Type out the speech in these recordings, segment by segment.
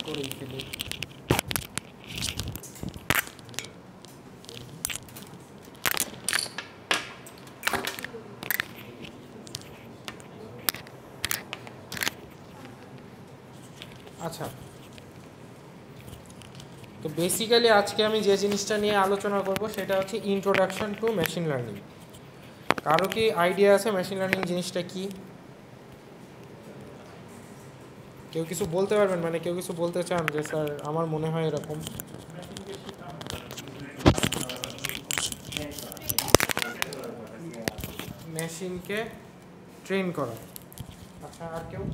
করেই ফেলি। আচ্ছা, তো বেসিক্যালি আজকে আমি যে জিনিসটা নিয়ে আলোচনা করব সেটা হচ্ছে ইন্ট্রোডাকশন টু মেশিন লার্নিং। কারো কি আইডিয়া আছে মেশিন লার্নিং জিনিসটা কি? কেউ কিছু বলতে পারবেন? মানে কেউ কিছু বলতে চান যে স্যার আমার মনে হয় এরকম? মেশিনকে ট্রেন করা। আচ্ছা, আর কেউ?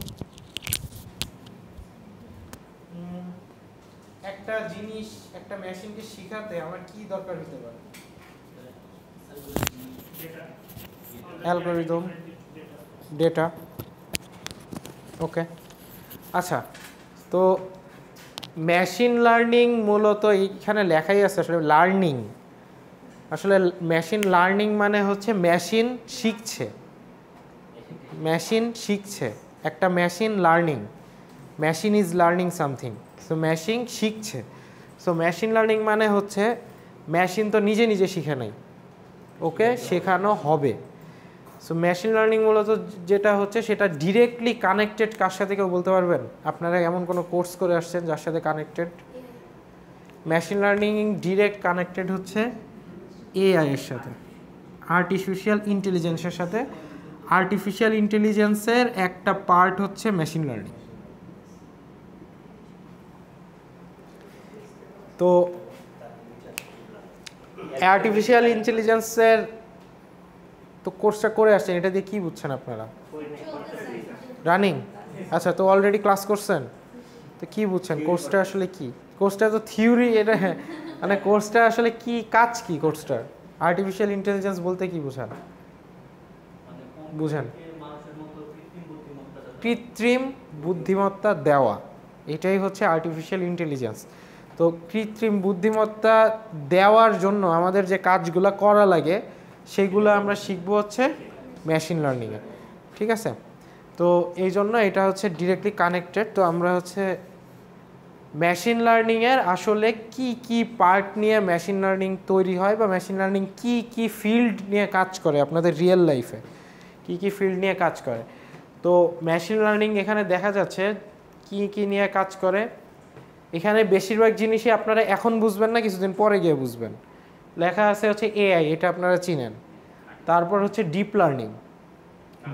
একটা জিনিস একটা মেশিনকে শেখাতে আমার কি দরকার হতে পারে? Algorithm, data. ওকে, আচ্ছা, তো মেশিন লার্নিং মূলত এইখানে লেখাই আছে আসলে লার্নিং। আসলে মেশিন লার্নিং মানে হচ্ছে মেশিন শিখছে, মেশিন শিখছে, একটা machine learning, machine is learning something, so machine শিখছে। সো মেশিন লার্নিং মানে হচ্ছে মেশিন তো নিজে নিজে শিখে নাই, ওকে শেখানো হবে। সো মেশিন লার্নিং মূলত যেটা হচ্ছে সেটা ডিরেক্টলি কানেক্টেড কার সাথে কেউ বলতে পারবেন? আপনারা এমন কোনো কোর্স করে আসছেন যার সাথে connected? Machine learning direct connected হচ্ছে এআই এর সাথে, আর্টিফিশিয়াল ইন্টেলিজেন্সের সাথে। আর্টিফিশিয়াল ইন্টেলিজেন্সের একটা পার্ট হচ্ছে মেশিন লার্নিং। তো আর্টিফিশিয়াল ইন্টেলিজেন্সের তো কোর্সটা করে আসছেন, এটা দিয়ে কী বুঝছেন আপনারা? রানিং। আচ্ছা, তো অলরেডি ক্লাস করছেন, তো কী বুঝছেন কোর্সটা আসলে কি? কোর্সটা তো থিওরি, এটা মানে কোর্সটা আসলে কি কাজ, কি কোর্সটার? আর্টিফিশিয়াল ইন্টেলিজেন্স বলতে কি বোঝান? বুঝেন কৃত্রিম বুদ্ধিমত্তা দেওয়া, এটাই হচ্ছে আর্টিফিশিয়াল ইন্টেলিজেন্স। তো কৃত্রিম বুদ্ধিমত্তা দেওয়ার জন্য আমাদের যে কাজগুলো করা লাগে সেগুলো আমরা শিখবো হচ্ছে মেশিন লার্নিংয়ে, ঠিক আছে? তো এই জন্য এটা হচ্ছে ডিরেক্টলি কানেক্টেড। তো আমরা হচ্ছে মেশিন লার্নিংয়ের আসলে কি কি পার্ট নিয়ে মেশিন লার্নিং তৈরি হয়, বা মেশিন লার্নিং কি কি ফিল্ড নিয়ে কাজ করে আপনাদের রিয়েল লাইফে, কি কি ফিল্ড নিয়ে কাজ করে। তো মেশিন লার্নিং এখানে দেখা যাচ্ছে কি কি নিয়ে কাজ করে। এখানে বেশিরভাগ জিনিসই আপনারা এখন বুঝবেন না, কিছুদিন পরে গিয়ে বুঝবেন। লেখা আছে হচ্ছে এআই, এটা আপনারা চিনেন। তারপর হচ্ছে ডিপ লার্নিং,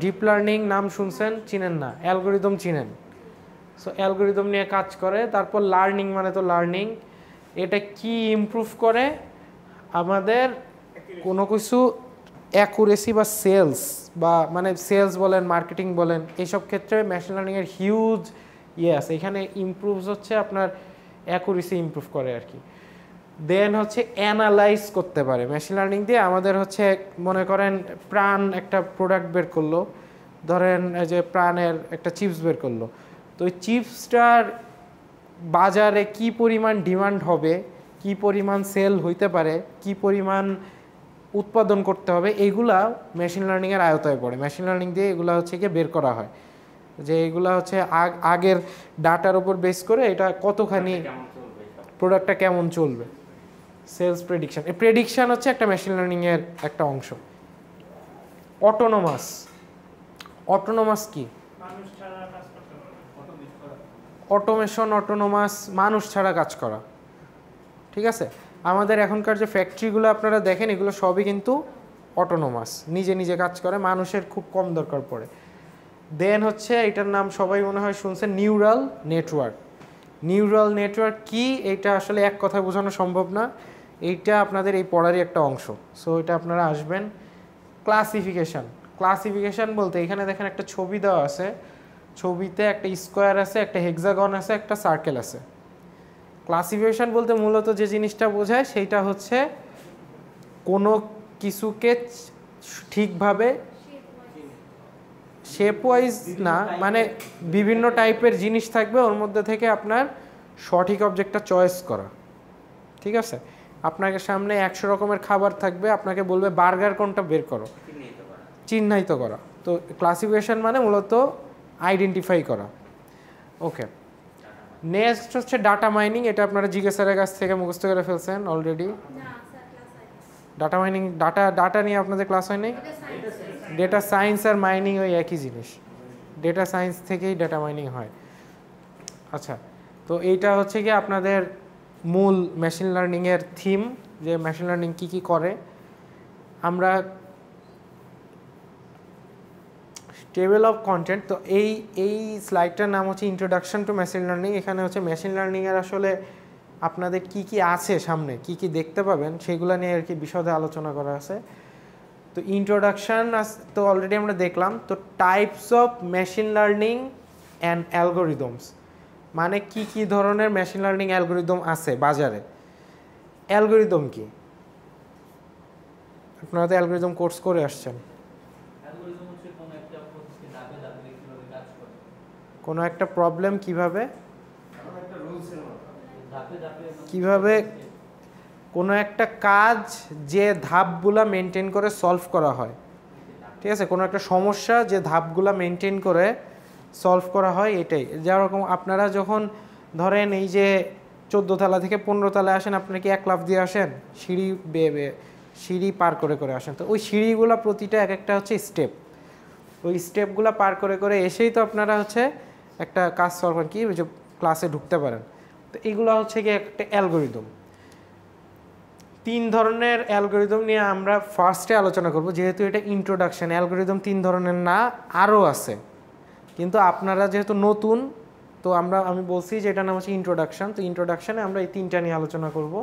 ডিপ লার্নিং নাম শুনছেন, চিনেন না? অ্যালগরিদম চিনেন, সো অ্যালগরিদম নিয়ে কাজ করে। তারপর লার্নিং মানে তো লার্নিং, এটা কি ইমপ্রুভ করে আমাদের কোনো কিছু অ্যাকুরেসি বা সেলস, বা মানে সেলস বলেন মার্কেটিং বলেন, এইসব ক্ষেত্রে মেশিন লার্নিংয়ের হিউজ আছে। এখানে ইমপ্রুভস হচ্ছে আপনার অ্যাকুরেসি ইমপ্রুভ করে আর কি। দেন হচ্ছে অ্যানালাইজ করতে পারে মেশিন লার্নিং দিয়ে। আমাদের হচ্ছে মনে করেন প্রাণ একটা প্রোডাক্ট বের করলো, ধরেন যে প্রাণের একটা চিপস বের করলো, তো ওই চিপসটার বাজারে কি পরিমাণ ডিমান্ড হবে, কি পরিমাণ সেল হইতে পারে, কি পরিমাণ উৎপাদন করতে হবে, এইগুলা মেশিন লার্নিংয়ের আয়তায় পড়ে। মেশিন লার্নিং দিয়ে এগুলো হচ্ছে গিয়ে বের করা হয়, যে এগুলা হচ্ছে আগের ডাটার উপর বেস করে এটা কতখানি প্রোডাক্টটা কেমন চলবে, সেলস প্রেডিকশন। এই প্রেডিকশন হচ্ছে একটা মেশিন লার্নিংয়ের একটা অংশ। অটোনোমাস, অটোনোমাস কি? অটোমেশন, অটোনোমাস মানুষ ছাড়া কাজ করা, ঠিক আছে? আমাদের এখনকার যে ফ্যাক্টরিগুলো আপনারা দেখেন এগুলো সবই কিন্তু অটোনোমাস, নিজে নিজে কাজ করে, মানুষের খুব কম দরকার পড়ে। দেন হচ্ছে এটার নাম সবাই মনে হয় শুনছেন, নিউরাল নেটওয়ার্ক। নিউরাল নেটওয়ার্ক কি, এটা আসলে এক কথায় বোঝানো সম্ভব না, এইটা আপনাদের এই পড়ারই একটা অংশ। সো এটা আপনারা আসবেন। ক্লাসিফিকেশান, ক্লাসিফিকেশান বলতে এখানে দেখেন একটা ছবি দেওয়া আছে, ছবিতে একটা স্কোয়ার আছে, একটা হেক্সাগন আছে, একটা সার্কেল আছে। ক্লাসিফিকেশান বলতে মূলত যে জিনিসটা বোঝায় সেইটা হচ্ছে কোনো কিছুকে ঠিকভাবে শেপ ওয়াইজ না, মানে বিভিন্ন টাইপের জিনিস থাকবে, ওর মধ্যে থেকে আপনার সঠিক অবজেক্টটা চয়েস করা, ঠিক আছে? আপনাকে সামনে 100 রকমের খাবার থাকবে, আপনাকে বলবে বার্গার কোনটা বের করো, চিহ্নিত করা। তো ক্লাসিফিকেশন মানে মূলত আইডেন্টিফাই করা, ওকে। নেক্সট হচ্ছে ডাটা মাইনিং, এটা আপনারা জিজ্ঞেস স্যারের কাছ থেকে মুখস্থ করে ফেলছেন অলরেডি। ডাটা মাইনিং, ডাটা নিয়ে আপনাদের ক্লাস হয়নি? ডেটা সায়েন্স আর মাইনিং ওই একই জিনিস, ডেটা সায়েন্স থেকেই ডেটা মাইনিং হয়। আচ্ছা, তো এইটা হচ্ছে কি আপনাদের মূল মেশিন লার্নিংয়ের থিম, যে মেশিন লার্নিং কী কী করে। আমরা টেবিল অফ কন্টেন্ট, তো এই স্লাইডটার নাম হচ্ছে ইন্ট্রোডাকশন টু মেশিন লার্নিং। এখানে হচ্ছে মেশিন লার্নিংয়ের আসলে আপনাদের কি কি আছে সামনে, কি কি দেখতে পাবেন, সেগুলো নিয়ে আর কি বিশদে আলোচনা করা আছে। তো ইন্ট্রোডাকশন তো অলরেডি আমরা দেখলাম। তো types of machine learning and algorithms, মানে কি কি ধরনের মেশিন লার্নিং অ্যালগোরিদম আছে বাজারে। অ্যালগোরিদম কি? আপনারা তো অ্যালগোরিদম কোর্স করে আসছেন। কোনো একটা প্রবলেম কিভাবে কোনো একটা কাজ যে ধাপগুলা মেনটেন করে সলভ করা হয়, ঠিক আছে, কোনো একটা সমস্যা যে ধাপগুলা মেনটেন করে সলভ করা হয়, এটাই। যেরকম আপনারা যখন ধরেন এই যে 14 তলা থেকে 15 তলায় আসেন, আপনারা কি এক লাফ দিয়ে আসেন? সিঁড়ি পার করে করে আসেন। তো ওই সিঁড়িগুলো প্রতিটা এক একটা হচ্ছে স্টেপ, ওই স্টেপগুলো পার করে করে এসেই তো আপনারা হচ্ছে একটা কাজ সলভ করেন, কি যে ক্লাসে ঢুকতে পারেন। তো এগুলো হচ্ছে কি একটা অ্যালগোরিদম। 3 ধরনের অ্যালগোরিদম নিয়ে আমরা ফার্স্টে আলোচনা করব, যেহেতু এটা ইন্ট্রোডাকশন। অ্যালগোরিদম 3 ধরনের না, আরও আছে, কিন্তু আপনারা যেহেতু নতুন, তো আমি বলছি যে এটার নাম হচ্ছে ইন্ট্রোডাকশন। তো ইন্ট্রোডাকশনে আমরা এই 3টা নিয়ে আলোচনা করব।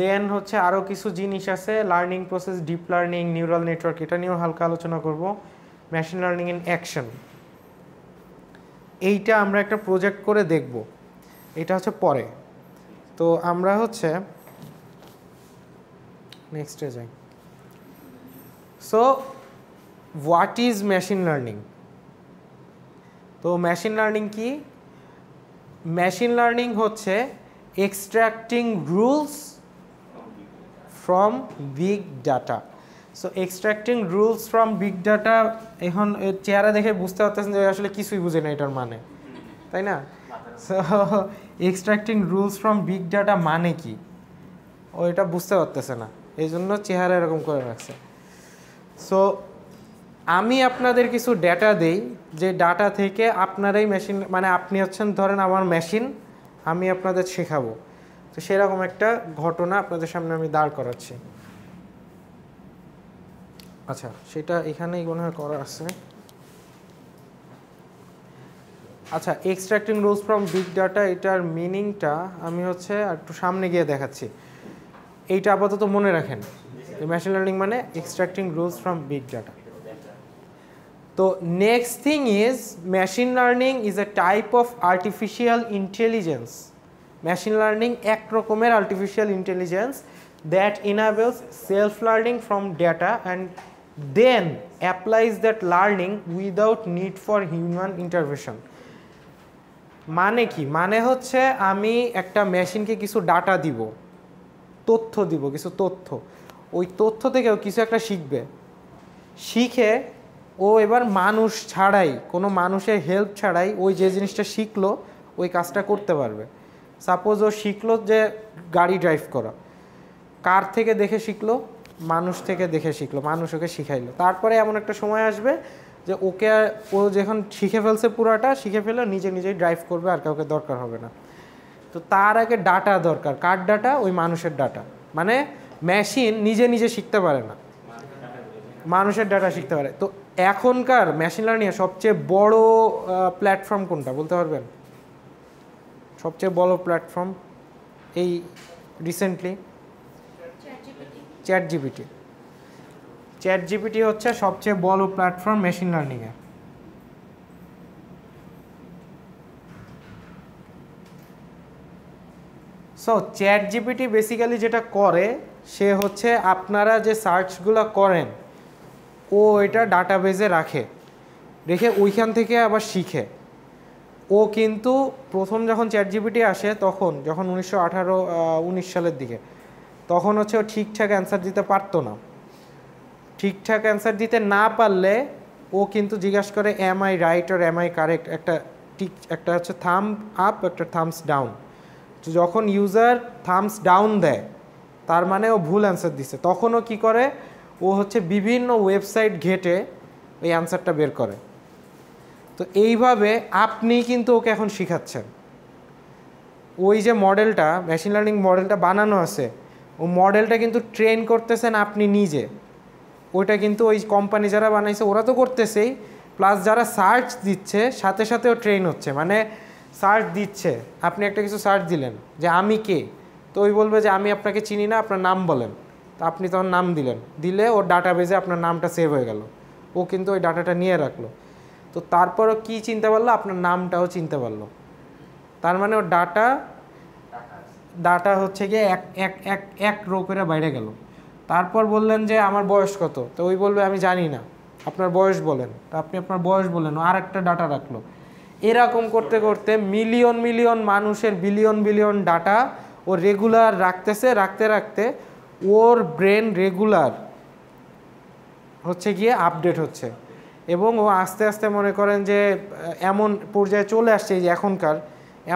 দেন হচ্ছে আরও কিছু জিনিস আছে, learning process, deep learning, neural network, এটা নিয়েও হালকা আলোচনা করব। মেশিন লার্নিং ইন অ্যাকশন, এইটা আমরা একটা প্রজেক্ট করে দেখব, এটা হচ্ছে পরে। তো আমরা হচ্ছে নেক্সটে যাই। So what is machine learning? তো মেশিন লার্নিং কি? মেশিন লার্নিং হচ্ছে extracting rules from big data. So extracting rules from big data, এখন চেহারা দেখে বুঝতে পারতেছেন যে আসলে কিছুই বুঝে না এটার মানে, তাই না? So extracting rules from big data মানে কি, ও এটা বুঝতে পারতেছে না, এই জন্য চেহারা এরকম করে রাখছে। সো আমি আপনাদের কিছু ডেটা দেই, যে ডাটা থেকে আপনারাই মেশিন, মানে আপনি হচ্ছেন ধরেন আমার মেশিন, আমি আপনাদের শেখাবো। তো সেরকম একটা ঘটনা আপনাদের সামনে আমি দাঁড় করাচ্ছি। আচ্ছা, সেটা এখানেই মনে হয় করা আছে। আচ্ছা, extracting rules from big data, এটার মিনিংটা আমি হচ্ছে একটু সামনে গিয়ে দেখাচ্ছি। এইটা আপাতত মনে রাখেন, মেশিন লার্নিং মানে extracting rules from big data. তো next thing is machine learning is a type of artificial intelligence. Machine learning এক রকমের artificial intelligence that enables self learning from data and then applies that learning without need for human intervention. মানে কি? মানে হচ্ছে আমি একটা মেশিনকে কিছু data দিব, তথ্য দিব, কিছু তথ্য, ওই তথ্য থেকেও কিছু একটা শিখবে, শিখে ও এবার মানুষ ছাড়াই, কোনো মানুষের হেল্প ছাড়াই ওই যে জিনিসটা শিখলো ওই কাজটা করতে পারবে। সাপোজ ও শিখলো যে গাড়ি ড্রাইভ করা, কার থেকে দেখে শিখলো? মানুষ থেকে দেখে শিখলো, মানুষ ওকে শিখাইলো। তারপরে এমন একটা সময় আসবে যে ও যখন শিখে ফেলছে, পুরাটা শিখে ফেলে নিজে নিজেই ড্রাইভ করবে, আর কাউকে দরকার হবে না। তো তার আগে ডাটা দরকার, কার ডাটা? ওই মানুষের ডাটা। মানে মেশিন নিজে নিজে শিখতে পারে না, মানুষের ডাটা শিখতে পারে। তো এখনকার মেশিন লার্নিংয়ের সবচেয়ে বড় প্ল্যাটফর্ম কোনটা বলতে পারবেন? সবচেয়ে বড় প্ল্যাটফর্ম এই recently chat GPT. Chat GPT হচ্ছে সবচেয়ে বড় প্ল্যাটফর্ম মেশিন লার্নিংয়ে। সো চ্যাট জিপিটি বেসিক্যালি যেটা করে, সে হচ্ছে আপনারা যে সার্চগুলো করেন ও এটা ডাটাবেজে রেখে ওইখান থেকে আবার শিখে। ও কিন্তু প্রথম যখন চ্যাট জিপিটি আসে, যখন 19 সালের দিকে, তখন হচ্ছে ও ঠিকঠাক অ্যান্সার দিতে পারতো না। ঠিকঠাক অ্যান্সার দিতে না পারলে ও কিন্তু জিজ্ঞাসা করে am I right or am I correct, একটা টিক, একটা হচ্ছে থাম্ব আপ, একটা থামস ডাউন। তো যখন ইউজার থামস ডাউন দেয় তার মানে ও ভুল অ্যান্সার দিছে, তখনও কি করে ও হচ্ছে বিভিন্ন ওয়েবসাইট ঘেটে ওই অ্যান্সারটা বের করে। তো এইভাবে আপনি কিন্তু ওকে এখন শিখাচ্ছেন। ওই যে মডেলটা, মেশিন লার্নিং মডেলটা বানানো আছে, ও মডেলটা কিন্তু ট্রেন করতেছেন আপনি নিজে। ওইটা কিন্তু ওই কোম্পানি যারা বানাইছে ওরা তো করতেছেই, প্লাস যারা সার্চ দিচ্ছে সাথে সাথেও ট্রেন হচ্ছে। মানে সার্চ দিচ্ছে, আপনি একটা কিছু সার্চ দিলেন যে আমি কে, তো ওই বলবে যে আমি আপনাকে চিনি না, আপনার নাম বলেন। তো আপনি তখন নাম দিলেন, দিলে ওর ডাটাবেজে আপনার নামটা সেভ হয়ে গেল, ও কিন্তু ওই ডাটাটা নিয়ে রাখলো। তো তারপরও কী চিনতে পারলো, আপনার নামটাও চিনতে পারলো। তার মানে ওর ডাটা হচ্ছে গিয়ে এক এক এক এক রো করে বাইরে গেল। তারপর বললেন যে আমার বয়স কত, তো ওই বলবে আমি জানি না, আপনার বয়স বলেন। তো আপনি আপনার বয়স বলেন, আর একটা ডাটা রাখলো। এরকম করতে করতে মিলিয়ন মিলিয়ন মানুষের বিলিয়ন বিলিয়ন ডাটা ও রেগুলার রাখতেছে, রাখতে রাখতে ওর ব্রেন রেগুলার হচ্ছে গিয়ে আপডেট হচ্ছে। এবং ও আস্তে আস্তে মনে করেন যে এমন পর্যায়ে চলে আসছে, যে এখনকার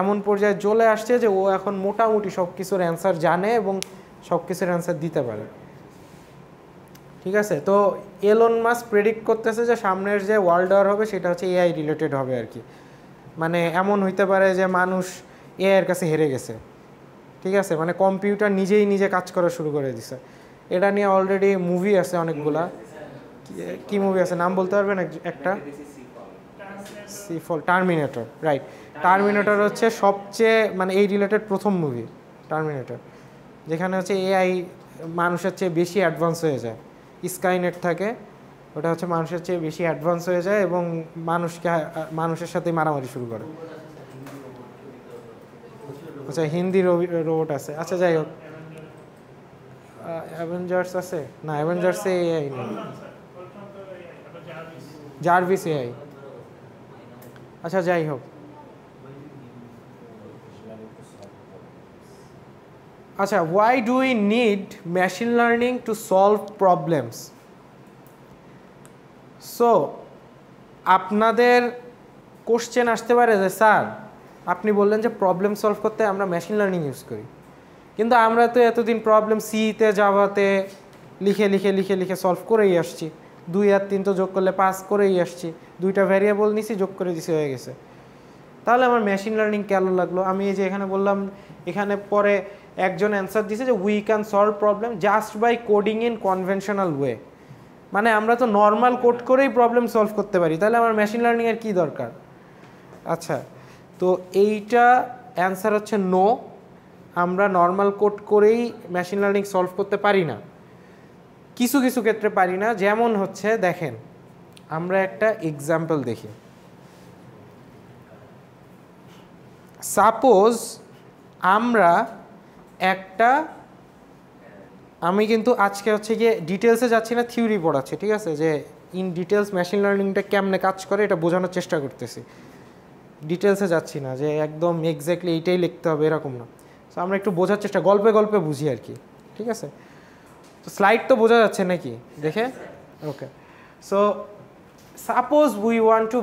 এমন পর্যায়ে চলে আসছে যে ও এখন মোটামুটি সব কিছুর অ্যান্সার জানে এবং সব কিছুর অ্যান্সার দিতে পারে। ঠিক আছে, তো এলন মাস্ক প্রেডিক্ট করতেছে যে সামনের যে ওয়ার্ল্ড ওয়ার হবে সেটা হচ্ছে এআই রিলেটেড হবে আর কি। মানে এমন হইতে পারে যে মানুষ এআইয়ের কাছে হেরে গেছে। ঠিক আছে, মানে কম্পিউটার নিজেই নিজে কাজ করা শুরু করে দিছে। এটা নিয়ে অলরেডি মুভি আছে অনেকগুলা। কি মুভি আছে নাম বলতে পারবেন একটা? সিফল, টার্মিনেটর, রাইট। টার্মিনেটর হচ্ছে সবচেয়ে মানে এই রিলেটেড প্রথম মুভি টার্মিনেটর, যেখানে হচ্ছে এআই মানুষের চেয়ে বেশি অ্যাডভান্স হয়ে যায়। স্কাইনেট থাকে, ওটা হচ্ছে মানুষের চেয়ে বেশি অ্যাডভান্স হয়ে যায় এবং মানুষের সাথে মারামারি শুরু করে। আচ্ছা, হিন্দি রোবট আছে। আচ্ছা, যাই হোক, অ্যাভেঞ্জার্স আছে না? অ্যাভেঞ্জার্সে এআই নেই, জার্ভিস এআই। আচ্ছা, যাই হোক, আচ্ছা, why do we need machine learning to solve problems? So আপনাদের কোশ্চেন আসতে পারে যে স্যার আপনি বললেন যে প্রবলেম সলভ করতে আমরা মেশিন লার্নিং ইউজ করি, কিন্তু আমরা তো এতদিন প্রবলেম সিতে জাভাতে লিখে লিখে লিখে লিখে সলভ করেই আসছি, 2 আর 3 তো যোগ করলে 5 করেই আসছি, 2টা ভ্যারিয়েবল নিছি যোগ করে দিছি হয়ে গেছে, তাহলে আমার মেশিন লার্নিং কেন লাগলো? আমি এই যে এখানে বললাম, এখানে পরে একজন অ্যান্সার দিছে যে we can solve problem just by coding in conventional way. মানে আমরা তো নর্মাল কোড করেই প্রবলেম সলভ করতে পারি, তাহলে আমার মেশিন লার্নিংয়ের কী দরকার? আচ্ছা, তো এইটা অ্যান্সার হচ্ছে নো, আমরা নর্মাল কোড করেই মেশিন লার্নিং সলভ করতে পারি না। কিছু কিছু ক্ষেত্রে পারি না, যেমন হচ্ছে দেখেন, আমরা একটা এক্সাম্পল দেখি। সাপোজ আমরা একটা, আমি কিন্তু আজকে হচ্ছে গিয়ে ডিটেলসে যাচ্ছি না, থিওরি পড়াচ্ছি, ঠিক আছে, যে ইন ডিটেলস মেশিন লার্নিংটা কেমনে কাজ করে এটা বোঝানোর চেষ্টা করতেছি, ডিটেলসে যাচ্ছি না যে একদম এক্স্যাক্টলি এইটাই লিখতে হবে এরকম না। সো আমরা একটু বোঝার চেষ্টা, গল্পে গল্পে বুঝি আর কি, ঠিক আছে। তো স্লাইড তো বোঝা যাচ্ছে নাকি দেখে? ওকে, so suppose we want to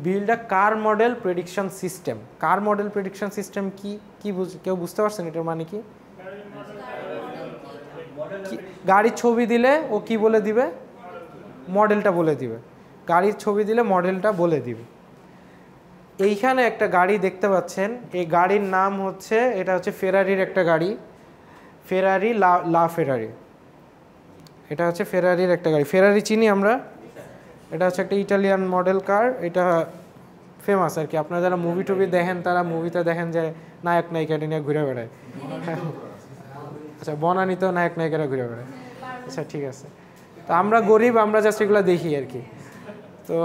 build a car model prediction system. Car model prediction system কি কি কেউ বুঝতে পারছেন এটার মানে কি? গাড়ির ছবি দিলে ও কি বলে দিবে? মডেলটা বলে দিবে। গাড়ির ছবি দিলে মডেলটা বলে দিবে। এইখানে একটা গাড়ি দেখতে পাচ্ছেন, এই গাড়ির নাম হচ্ছে, এটা হচ্ছে ফেরারির একটা গাড়ি, ফেরারি লা ফেরারি। এটা হচ্ছে ফেরারির একটা গাড়ি, ফেরারি চিনি আমরা, এটা হচ্ছে একটা ইটালিয়ান মডেল কার, এটা ফেমাস আর কি। আপনারা যারা মুভি টুভি দেখেন তারা মুভিতে দেখেন যে নায়ক নায়িকাটা নিয়ে ঘুরে বেড়ায়। আচ্ছা, বনানীতেও নায়ক নায়িকারা ঘুরে বেড়ায়। আচ্ছা, ঠিক আছে, তো আমরা গরিব, আমরা জাস্ট এগুলো দেখি আর কি। তো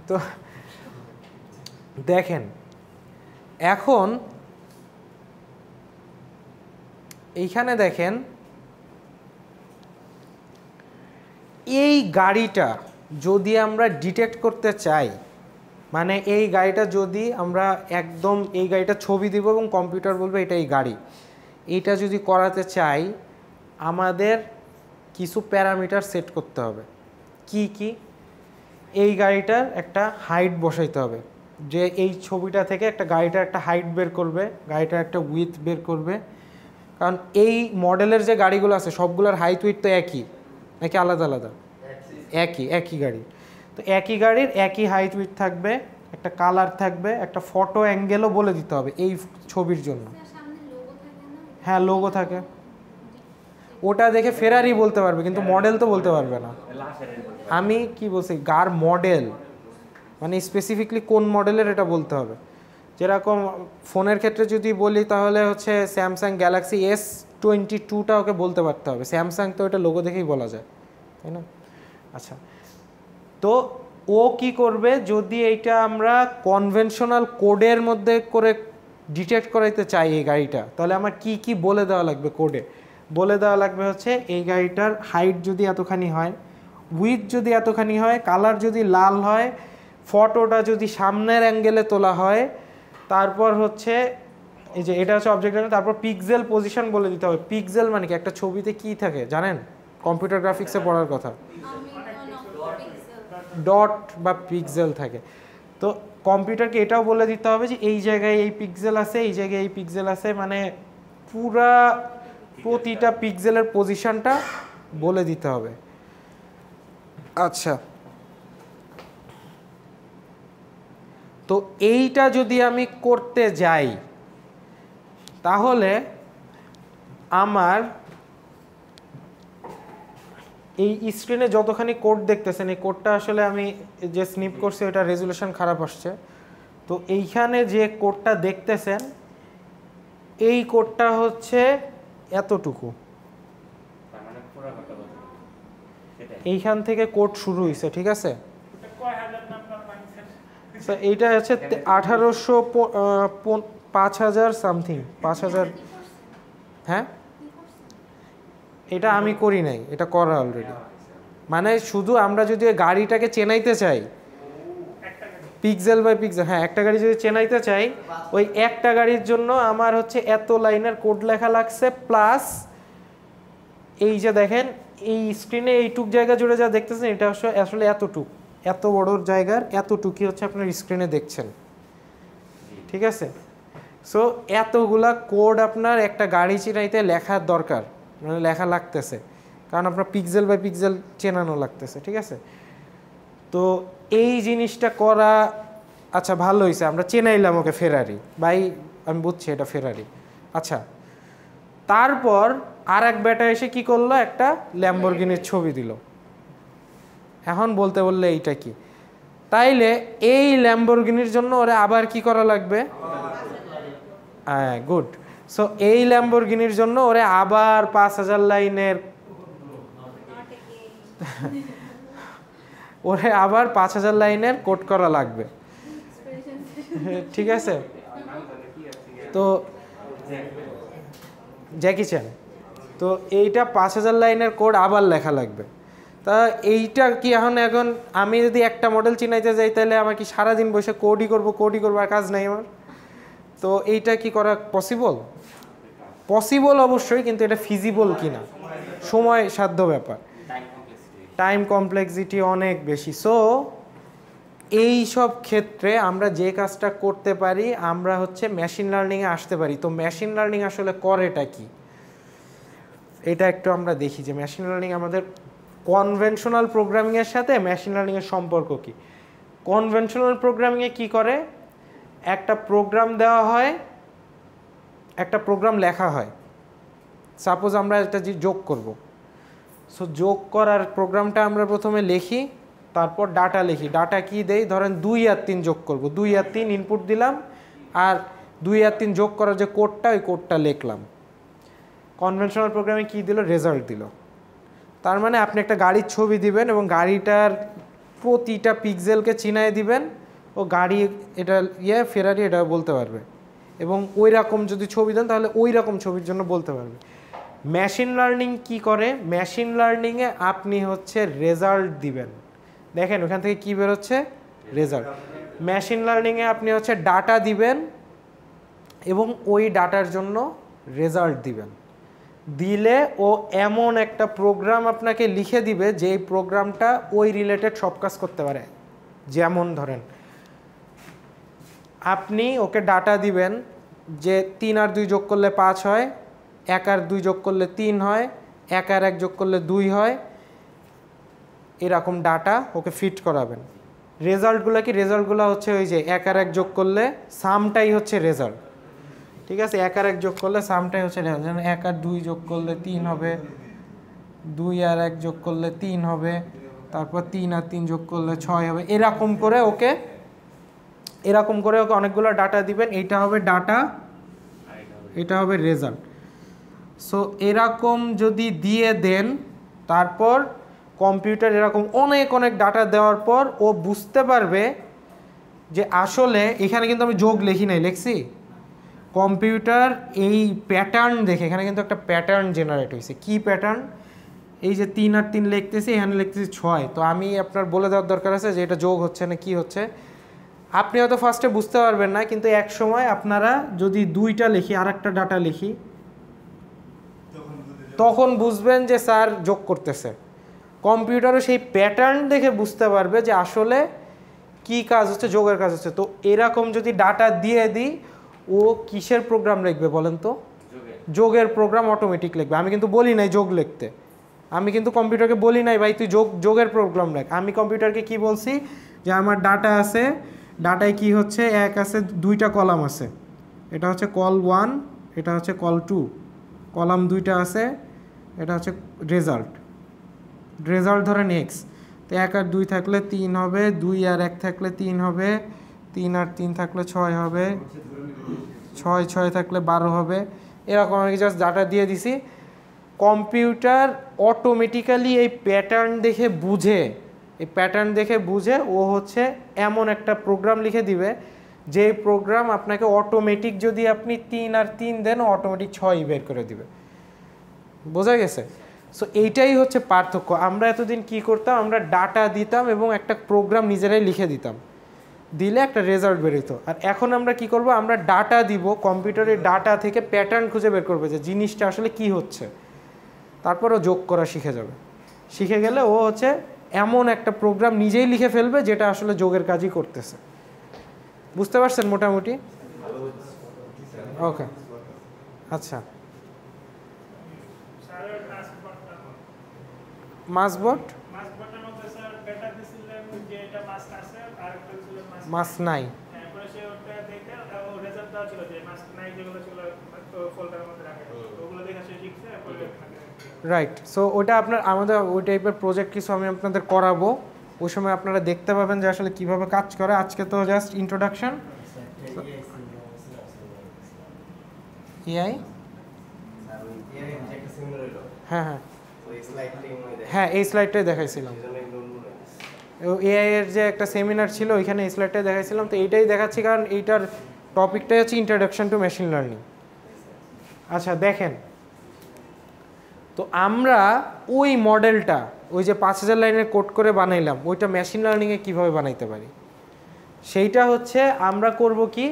তো দেখেন, এখন এইখানে দেখেন, এই গাড়িটা যদি আমরা ডিটেক্ট করতে চাই, মানে এই গাড়িটা যদি আমরা একদম এই গাড়িটা ছবি দিব এবং কম্পিউটার বলবে এটা এই গাড়ি, এইটা যদি করাতে চাই আমাদের কিছু প্যারামিটার সেট করতে হবে। কি কি? এই গাড়িটার একটা হাইট বসাইতে হবে, যে এই ছবিটা থেকে একটা গাড়িটার একটা হাইট বের করবে, গাড়িটার একটা উইথ বের করবে। কারণ এই মডেলের যে গাড়িগুলো আছে সবগুলোর হাইট উইথ তো একই নাকি আলাদা আলাদা? একই গাড়ি। তো একই গাড়ির একই হাইট উইথ থাকবে, একটা কালার থাকবে, একটা ফটো অ্যাঙ্গেলও বলে দিতে হবে এই ছবির জন্য। হ্যাঁ, লোগো থাকে, ওটা দেখে ফেরারি বলতে পারবে কিন্তু মডেল তো বলতে পারবে না। আমি কি বলছি, গার মডেল মানে স্পেসিফিকলি কোন মডেলের এটা বলতে হবে। যেরকম ফোনের ক্ষেত্রে যদি বলি তাহলে হচ্ছে স্যামসাং গ্যালাক্সি S22টা ওকে বলতে পারতে হবে, স্যামসাং তো এটা লোগো দেখেই বলা যায়, তাই না? আচ্ছা, তো ও কি করবে, যদি এইটা আমরা কনভেনশনাল কোডের মধ্যে করে ডিটেক্ট করাইতে চাই এই গাড়িটা, তাহলে আমার কি কি বলে দেওয়া লাগবে কোডে? বলে দেওয়া লাগবে হচ্ছে এই গাড়িটার হাইট যদি এতখানি হয়, উইথ যদি এতখানি হয়, কালার যদি লাল হয়, ফটোটা যদি সামনের অ্যাঙ্গেলে তোলা হয়, তারপর হচ্ছে এই যে এটা হচ্ছে অবজেক্ট, তারপর পিক্সেল পজিশন বলে দিতে হবে। পিক্সেল মানে কি, একটা ছবিতে কি থাকে জানেন? কম্পিউটার গ্রাফিক্সে পড়ার কথা, ডট বা পিক্সেল থাকে। তো কম্পিউটারকে এটাও বলে দিতে হবে যে এই জায়গায় এই পিক্সেল আছে, এই জায়গায় এই পিক্সেল আছে, মানে পুরা প্রতিটা পিক্সেলের পজিশনটা বলে দিতে হবে। আচ্ছা, তো এইটা যদি আমি করতে যাই তাহলে আমার এই স্ক্রিনে যতখানি কোড দেখতেছেন, এই কোডটা আসলে আমি যে স্নিপ করছি ওটা রেজুলেশন খারাপ আসছে। তো এইখানে যে কোডটা দেখতেছেন এই কোডটা হচ্ছে এতটুকু, এইখান থেকে কোড শুরু হয়েছে, ঠিক আছে? এইটা হচ্ছে 1800 5000 সামথিং, 5000। হ্যাঁ, এটা আমি করি নাই, এটা করা অলরেডি। মানে শুধু আমরা যদি গাড়িটাকে চেনাইতে চাই পিক্সেল বাই পিক্সেল, হ্যাঁ একটা গাড়ি যদি চেনাইতে চাই, ওই একটা গাড়ির জন্য আমার হচ্ছে এত লাইনের কোড লেখা লাগছে, প্লাস এই যে দেখেন এই স্ক্রিনে এইটুক জায়গা জুড়ে যা দেখতেছেন এটা আসলে এতটুক, এত বড় জায়গার এতটুকুই হচ্ছে আপনার স্ক্রিনে দেখছেন, ঠিক আছে? সো এতগুলা কোড আপনার একটা গাড়ি চেনাইতে লেখার দরকার, মানে লেখা লাগতেছে, কারণ আপনার পিক্সেল বাই পিক্সেল চেনানো লাগতেছে, ঠিক আছে? তো এই জিনিসটা করা, আচ্ছা ভালো হয়েছে আমরা চেনাইলাম ওকে ফেরারি, ভাই আমি বুঝছি এটা ফেরারি। আচ্ছা, তারপর আর এক বেটা এসে কি করলো, একটা ল্যাম্বরগিনির ছবি দিল। এখন বলতে বললে এইটা কি, তাইলে এই ল্যাম্বরগিনির জন্য ওরা আবার কি করা লাগবে? হ্যাঁ, গুড। সো এই ল্যাম্বরগিনির জন্য ওরে আবার 5000 লাইনের ওরে আবার 5000 লাইনের কোড করা লাগবে, ঠিক আছে? তো জ্যাকি চ্যান, তো এইটা 5000 লাইনের কোড আবার লেখা লাগবে। তা এইটা কি এখন আমি যদি একটা মডেল চিনাইতে যাই তাহলে আমার কি সারাদিন বসে কোডই করবো আর কাজ নাই আমার? তো এইটা কি করা পসিবল? পসিবল অবশ্যই, কিন্তু এটা ফিজিবল কিনা, সময় সাধ্য ব্যাপার, টাইম কমপ্লেক্সিটি অনেক বেশি। সো এই সব ক্ষেত্রে আমরা যে কাজটা করতে পারি, আমরা হচ্ছে মেশিন লার্নিংয়ে আসতে পারি। তো মেশিন লার্নিং আসলে করেটা কি, এটা একটু আমরা দেখি যে মেশিন লার্নিং আমাদের কনভেনশনাল প্রোগ্রামিংয়ের সাথে মেশিন লার্নিংয়ের সম্পর্ক কি। কনভেনশনাল প্রোগ্রামিংয়ে কি করে, একটা প্রোগ্রাম দেওয়া হয়, একটা প্রোগ্রাম লেখা হয়, সাপোজ আমরা একটা যোগ করব। সো যোগ করার প্রোগ্রামটা আমরা প্রথমে লিখি, তারপর ডাটা লিখি। ডাটা কি দেই, ধরেন 2 আর 3 যোগ করব, 2 আর 3 ইনপুট দিলাম, আর 2 আর 3 যোগ করার যে কোডটা, ওই কোডটা লিখলাম। কনভেনশনাল প্রোগ্রামে কি দিল, রেজাল্ট দিল। তার মানে আপনি একটা গাড়ির ছবি দিবেন এবং গাড়িটার প্রতিটা পিক্সেলকে চিনায় দিবেন, ও গাড়ি এটা ফেরারি এটা বলতে পারবে, এবং ওই রকম যদি ছবি দেন তাহলে ওই রকম ছবির জন্য বলতে পারবে। মেশিন লার্নিং কি করে, মেশিন লার্নিংয়ে আপনি হচ্ছে রেজাল্ট দিবেন, দেখেন ওখান থেকে কি বেরোচ্ছে, রেজাল্ট। মেশিন লার্নিংয়ে আপনি হচ্ছে ডাটা দিবেন এবং ওই ডাটার জন্য রেজাল্ট দিবেন, দিলে ও এমন একটা প্রোগ্রাম আপনাকে লিখে দিবে যেই প্রোগ্রামটা ওই রিলেটেড সব কাজ করতে পারে। যেমন ধরেন আপনি ওকে ডাটা দিবেন যে 3 আর 2 যোগ করলে 5 হয়, 1 আর 2 যোগ করলে 3 হয়, 1 আর 1 যোগ করলে 2 হয়, এরকম ডাটা ওকে ফিট করাবেন। রেজাল্টগুলো কি? রেজাল্টগুলো হচ্ছে ওই যে 1 আর 1 যোগ করলে সামটাই হচ্ছে রেজাল্ট, ঠিক আছে? 1 আর 1 যোগ করলে সামটাই হচ্ছে রেজাল্ট। যেমন 1 আর 2 যোগ করলে 3 হবে, 2 আর 1 যোগ করলে 3 হবে, তারপর 3 আর 3 যোগ করলে 6 হবে। এরকম করে ওকে অনেকগুলো ডাটা দিবেন। এইটা হবে ডাটা, এটা হবে রেজাল্ট। সো এরকম যদি দিয়ে দেন, তারপর কম্পিউটার এরকম অনেক ডাটা দেওয়ার পর ও বুঝতে পারবে যে আসলে এখানে কিন্তু আমি যোগ লিখি নাই, লিখছি কম্পিউটার এই প্যাটার্ন দেখে। এখানে কিন্তু একটা প্যাটার্ন জেনারেট হয়েছে। কি প্যাটার্ন? এই যে 3 আর 3 লিখতেছি, এখানে লিখতেছি 6। তো আমি আপনার বলে দেওয়ার দরকার আছে যে এটা যোগ হচ্ছে না কি হচ্ছে। আপনি হয়তো ফার্স্টে বুঝতে পারবেন না, কিন্তু এক সময় আপনারা যদি 2টা লিখি আর একটা ডাটা লিখি, তখন বুঝবেন যে স্যার যোগ করতেছে। কম্পিউটারও সেই প্যাটার্ন দেখে বুঝতে পারবে যে আসলে কি কাজ হচ্ছে, যোগের কাজ হচ্ছে। তো এরকম যদি ডাটা দিয়ে দিই, ও কিসের প্রোগ্রাম লিখবে বলেন তো? যোগের প্রোগ্রাম অটোমেটিক লিখবে। আমি কিন্তু বলি নাই যোগ লিখতে, আমি কিন্তু কম্পিউটারকে বলি নাই ভাই তুই যোগের প্রোগ্রাম লেখ। আমি কম্পিউটারকে কি বলছি যে আমার ডাটা আছে, ডাটায় কি হচ্ছে, এক আছে 2টা কলাম আছে, এটা হচ্ছে কল 1, এটা হচ্ছে কল 2, কলাম 2টা আছে, এটা হচ্ছে রেজাল্ট ধরেন এক্স। তো 1 আর 2 থাকলে 3 হবে, 2 আর 1 থাকলে 3 হবে, 3 আর 3 থাকলে 6 হবে, 6 থাকলে 12 হবে। এরকম আমি জাস্ট ডাটা দিয়ে দিছি। কম্পিউটার অটোমেটিক্যালি এই প্যাটার্ন দেখে বুঝে ও হচ্ছে এমন একটা প্রোগ্রাম লিখে দিবে, যে প্রোগ্রাম আপনাকে অটোমেটিক, যদি আপনি 3 আর 3 দেন অটোমেটিক 6 বের করে দিবে। বোঝা গেছে? সো এইটাই হচ্ছে পার্থক্য। আমরা এতদিন কি করতাম, আমরা ডাটা দিতাম এবং একটা প্রোগ্রাম নিজেরাই লিখে দিতাম, দিলে একটা রেজাল্ট বেরোতো। আর এখন আমরা কি করব, আমরা ডাটা দিব, কম্পিউটারের ডাটা থেকে প্যাটার্ন খুঁজে বের করবে যে জিনিসটা আসলে কি হচ্ছে, তারপর ও যোগ করা শিখে যাবে। শিখে গেলে ও হচ্ছে এমন একটা প্রোগ্রাম নিজেই লিখে ফেলবে যেটা আসলে যোগের কাজই করতেছে। বুঝতে পারছেন মোটামুটি? ওকে, আচ্ছা। মাসবট মাস নাই, রাইট। সো ওটা আমাদের ওই টাইপের প্রজেক্ট কিছু আমি আপনাদের করাবো, ওই সময় আপনারা দেখতে পাবেন যে আসলে কিভাবে কাজ করে। আজকে তো জাস্ট ইন্ট্রোডাকশন। এআই, হ্যাঁ, এই স্লাইডটাই দেখাইছিলাম। এআই এর যে একটা সেমিনার ছিল, ওইখানে এই স্লাইডটাই দেখাইছিলাম। তো এইটাই দেখাচ্ছি কারণ এইটার টপিকটাই হচ্ছে ইন্ট্রোডাকশন টু মেশিন লার্নিং। আচ্ছা দেখেন, তো আমরা ওই মডেলটা, ওই যে 5000 লাইনের কোড করে বানাইলাম, ওইটা মেশিন লার্নিংয়ে কীভাবে বানাইতে পারি, সেইটা হচ্ছে আমরা করব কি,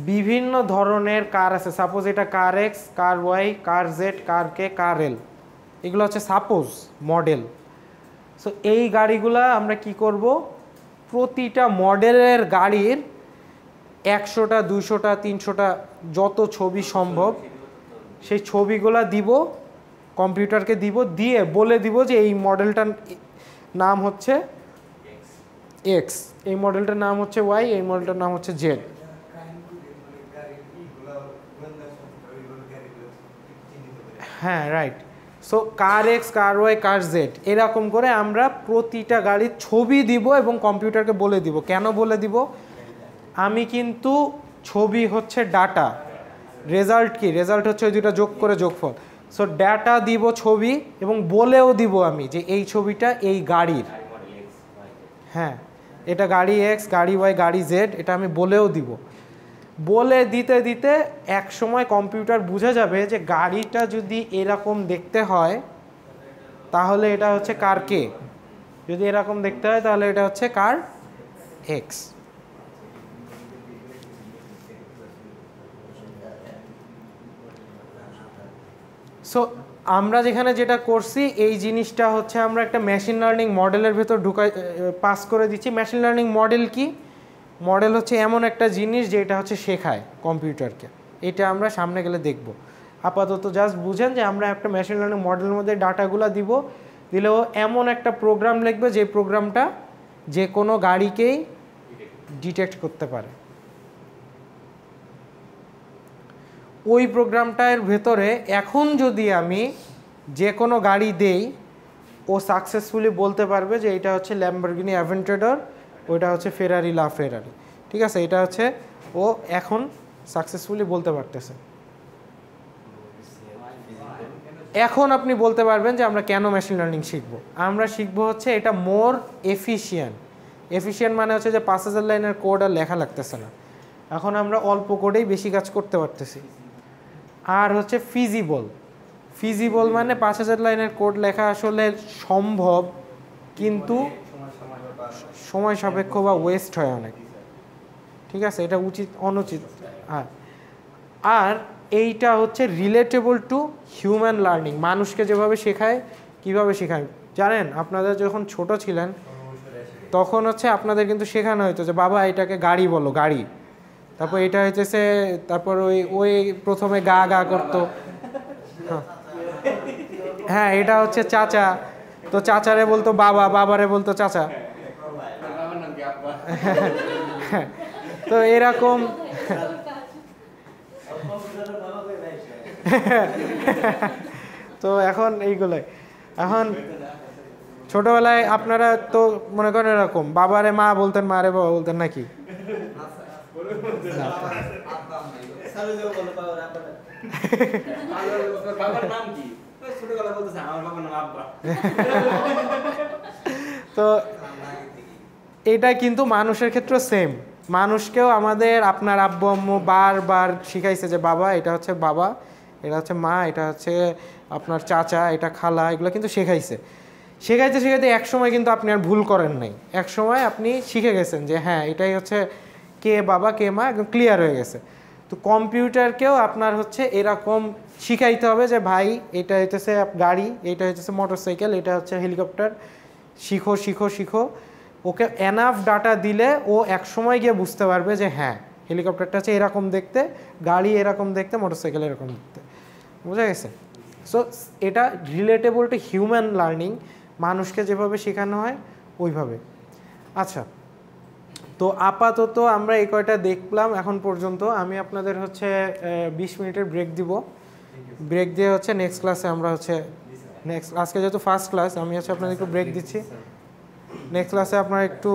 বিভিন্ন ধরনের কার আছে। সাপোজ এটা কার এক্স, কার ওয়াই, কার জেড, কার কে, কার এল, এগুলো হচ্ছে সাপোজ মডেল। সো এই গাড়িগুলা আমরা কি করব, প্রতিটা মডেলের গাড়ির 100টা 200টা 300টা যত ছবি সম্ভব, সেই ছবিগুলা দিব কম্পিউটারকে, দিয়ে বলে দিব যে এই মডেলটার নাম হচ্ছে এক্স, এই মডেলটার নাম হচ্ছে ওয়াই, এই মডেলটার নাম হচ্ছে জেড। হ্যাঁ, রাইট। সো কার এক্স, কার ওয়াই, কার জেড, এরকম করে আমরা প্রতিটা গাড়ির ছবি দিব এবং কম্পিউটারকে বলে দিব। কেন বলে দিব, আমি কিন্তু ছবি হচ্ছে ডাটা, রেজাল্ট কি, রেজাল্ট হচ্ছে ওই দুটো যোগ করে যোগফল। সো ডাটা দিব ছবি এবং বলেও দিব আমি যে এই ছবিটা এই গাড়ির, হ্যাঁ এটা গাড়ি এক্স, গাড়ি ওয়াই, গাড়ি জেড, এটা আমি বলেও দিব। বলে দিতে দিতে এক সময় কম্পিউটার বুঝে যাবে যে গাড়িটা যদি এরকম দেখতে হয় তাহলে এটা হচ্ছে কার কে, যদি এরকম দেখতে হয় তাহলে এটা হচ্ছে কার এক্স। সো আমরা যেখানে যেটা করছি এই জিনিসটা হচ্ছে আমরা একটা মেশিন লার্নিং মডেলের ভেতর পাস করে দিচ্ছি। মেশিন লার্নিং মডেল কি? মডেল হচ্ছে এমন একটা জিনিস যেটা হচ্ছে শেখায় কম্পিউটারকে। এটা আমরা সামনে গেলে দেখব। আপাতত জাস্ট বুঝেন যে আমরা একটা মেশিন লার্নিং মডেলের মধ্যে ডাটাগুলো দিব, দিলেও এমন একটা প্রোগ্রাম লিখবে যে প্রোগ্রামটা যে কোনো গাড়িকেই ডিটেক্ট করতে পারে। ওই প্রোগ্রামটার ভেতরে এখন যদি আমি যে কোনো গাড়ি দেই, ও সাকসেসফুলি বলতে পারবে যে এটা হচ্ছে ল্যাম্বরগিনি অ্যাভেন্টাডর, ওইটা হচ্ছে ফেরারি লা ফেরারি। ঠিক আছে, এটা হচ্ছে ও এখন সাকসেসফুলি বলতে পারতেছে। এখন আপনি বলতে পারবেন যে আমরা কেন মেশিন লার্নিং শিখব। আমরা শিখবো হচ্ছে এটা মোর এফিশিয়েন্ট মানে হচ্ছে যে 5000 লাইনের কোড আর লেখা লাগতেছে না, এখন আমরা অল্প কোডেই বেশি কাজ করতে পারতেছি। আর হচ্ছে ফিজিবল মানে 5000 লাইনের কোড লেখা আসলে সম্ভব, কিন্তু সময় সাপেক্ষ বা ওয়েস্ট হয় অনেক। ঠিক আছে, এটা উচিত অনুচিত। আর এইটা হচ্ছে রিলেটেবল টু হিউম্যান লার্নিং। মানুষকে যেভাবে শেখায়, কিভাবে শেখায় জানেন? আপনাদের যখন ছোট ছিলেন তখন হচ্ছে আপনাদের কিন্তু শেখানো হতো যে বাবা এটাকে গাড়ি বলো, গাড়ি। তারপর এটা হইতেছে, তারপর ওই প্রথমে গা গা করতো। হ্যাঁ, এটা হচ্ছে চাচা, তো চাচারে বলতো বাবা, বাবারে বলতো চাচা। তো এরকম তো এখন এইগুলোই। এখন ছোটবেলায় আপনারা তো মনে করেন এরকম বাবারে মা বলতেন, মারে বাবা বলতেন নাকি? তো এটা কিন্তু মানুষের ক্ষেত্রে সেম। মানুষকেও আমাদের আপনার আব্বু আম্মু বারবার শিখাইছে যে বাবা এটা হচ্ছে বাবা, এটা হচ্ছে মা, এটা হচ্ছে আপনার চাচা, এটা খালা, এগুলো কিন্তু শেখাইতে এক সময় কিন্তু আপনি আর ভুল করেন নাই। এক সময় আপনি শিখে গেছেন যে হ্যাঁ এটাই হচ্ছে কে বাবা কে মা, একদম ক্লিয়ার হয়ে গেছে। তো কম্পিউটারকেও আপনার হচ্ছে এরকম শিখাইতে হবে যে ভাই এটা হইতেছে গাড়ি, এটা হইতেছে মোটরসাইকেল, এটা হচ্ছে হেলিকপ্টার, শিখো শিখো শিখো। ওকে এনাফ ডাটা দিলে ও এক সময় গিয়ে বুঝতে পারবে যে হ্যাঁ হেলিকপ্টারটা হচ্ছে এরকম দেখতে, গাড়ি এরকম দেখতে, মোটরসাইকেল এরকম দেখতে। বুঝা গেছে? সো এটা রিলেটেবল টু হিউম্যান লার্নিং, মানুষকে যেভাবে শেখানো হয় ওইভাবে। আচ্ছা, তো আপাতত আমরা এই কয়টা দেখলাম এখন পর্যন্ত। আমি আপনাদের হচ্ছে 20 মিনিটের ব্রেক দিব। ব্রেক দিয়ে হচ্ছে নেক্সট ক্লাসে আমরা হচ্ছে আজকে যেহেতু ফার্স্ট ক্লাস, আমি হচ্ছে আপনাদের একটু ব্রেক দিচ্ছি। নেক্সট ক্লাসে আপনারা একটু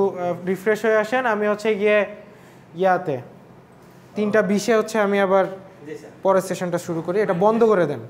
রিফ্রেশ হয়ে আসেন। আমি হচ্ছে গিয়ে 3:20 হচ্ছে আমি আবার পরের সেশনটা শুরু করি। এটা বন্ধ করে দেন।